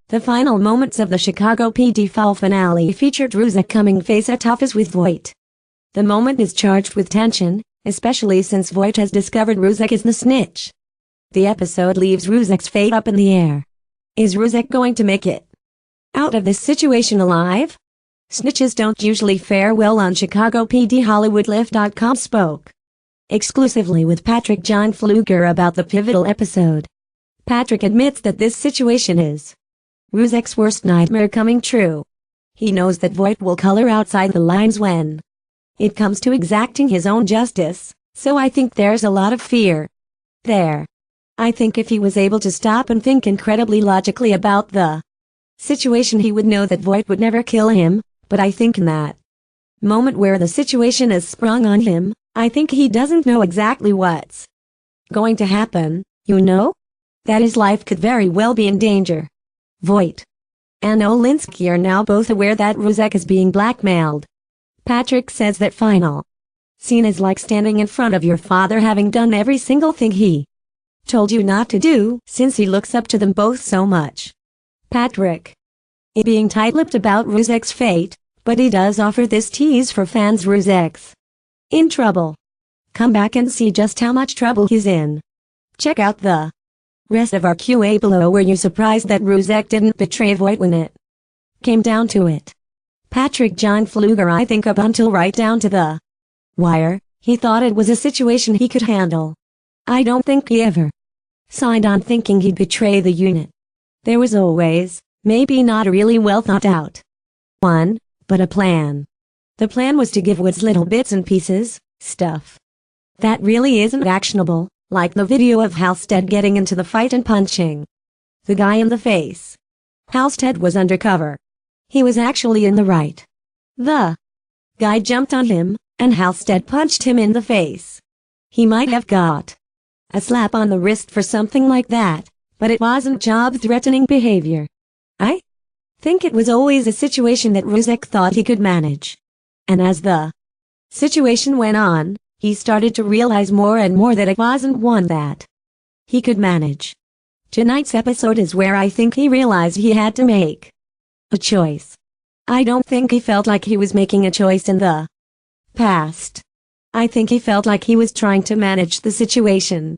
The final moments of the Chicago PD fall finale featured Ruzek coming face-to-face with Voight. The moment is charged with tension, especially since Voight has discovered Ruzek is the snitch. The episode leaves Ruzek's fate up in the air. Is Ruzek going to make it out of this situation alive? Snitches don't usually fare well on Chicago PD. HollywoodLife.com spoke exclusively with Patrick John Flueger about the pivotal episode. Patrick admits that this situation is Ruzek's worst nightmare coming true. He knows that Voight will color outside the lines when it comes to exacting his own justice, so I think there's a lot of fear there. I think if he was able to stop and think incredibly logically about the situation, he would know that Voight would never kill him, but I think in that moment where the situation is sprung on him, I think he doesn't know exactly what's going to happen, that his life could very well be in danger. Voight and Olinsky are now both aware that Ruzek is being blackmailed. Patrick says that final scene is like standing in front of your father having done every single thing he told you not to do, since he looks up to them both so much. Patrick is being tight-lipped about Ruzek's fate, but he does offer this tease for fans. Ruzek's in trouble. Come back and see just how much trouble he's in. Check out the rest of our QA below. Were you surprised that Ruzek didn't betray Voight when it came down to it? Patrick John Flueger: I think up until right down to the wire, he thought it was a situation he could handle. I don't think he ever signed on thinking he'd betray the unit. There was always, maybe not a really well thought out one, but a plan. The plan was to give Woods little bits and pieces, stuff that really isn't actionable, like the video of Halstead getting into the fight and punching the guy in the face. Halstead was undercover. He was actually in the right. The guy jumped on him, and Halstead punched him in the face. He might have got a slap on the wrist for something like that, but it wasn't job-threatening behavior. I think it was always a situation that Ruzek thought he could manage. And as the situation went on, he started to realize more and more that it wasn't one that he could manage. Tonight's episode is where I think he realized he had to make a choice. I don't think he felt like he was making a choice in the past. I think he felt like he was trying to manage the situation.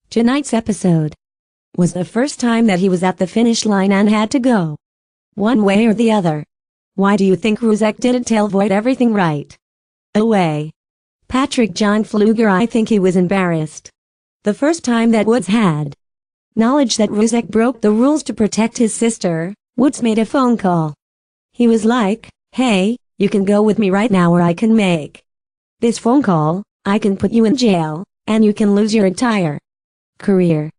Tonight's episode was the first time that he was at the finish line and had to go one way or the other. Why do you think Ruzek didn't tell Voight everything right away? Patrick John Flueger: I think he was embarrassed. The first time that Woods had knowledge that Ruzek broke the rules to protect his sister, Woods made a phone call. He was like, "Hey, you can go with me right now or I can make this phone call, I can put you in jail, and you can lose your entire career."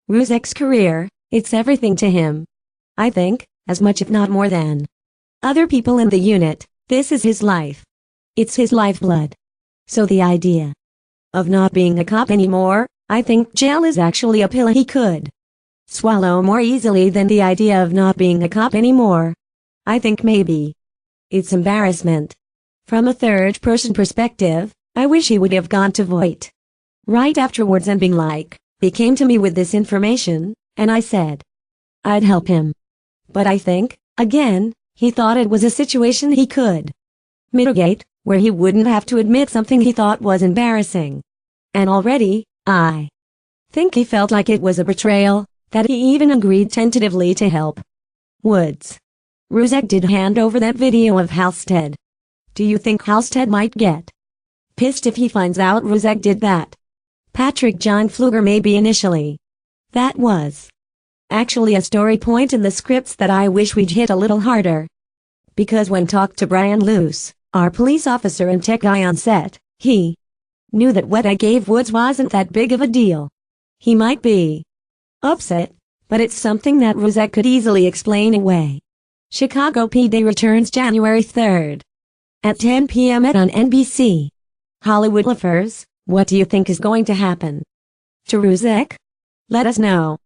Ruzek's career, it's everything to him. I think, as much if not more than other people in the unit, this is his life. It's his lifeblood. So the idea of not being a cop anymore, I think jail is actually a pill he could swallow more easily than the idea of not being a cop anymore. I think maybe it's embarrassment. From a third-person perspective, I wish he would have gone to Voight right afterwards and being like, "He came to me with this information, and I said I'd help him." But I think, again, he thought it was a situation he could mitigate, where he wouldn't have to admit something he thought was embarrassing. And already, I think he felt like it was a betrayal, that he even agreed tentatively to help Woods. Ruzek did hand over that video of Halstead. Do you think Halstead might get pissed if he finds out Ruzek did that? Patrick John Flueger: maybe initially. That was actually a story point in the scripts that I wish we'd hit a little harder. Because when talked to Brian Luce, our police officer and tech guy on set, he knew that what I gave Woods wasn't that big of a deal. He might be upset, but it's something that Ruzek could easily explain away. Chicago PD returns January 3rd at 10 p.m. on NBC. Hollywood Livers, what do you think is going to happen to Ruzek? Let us know.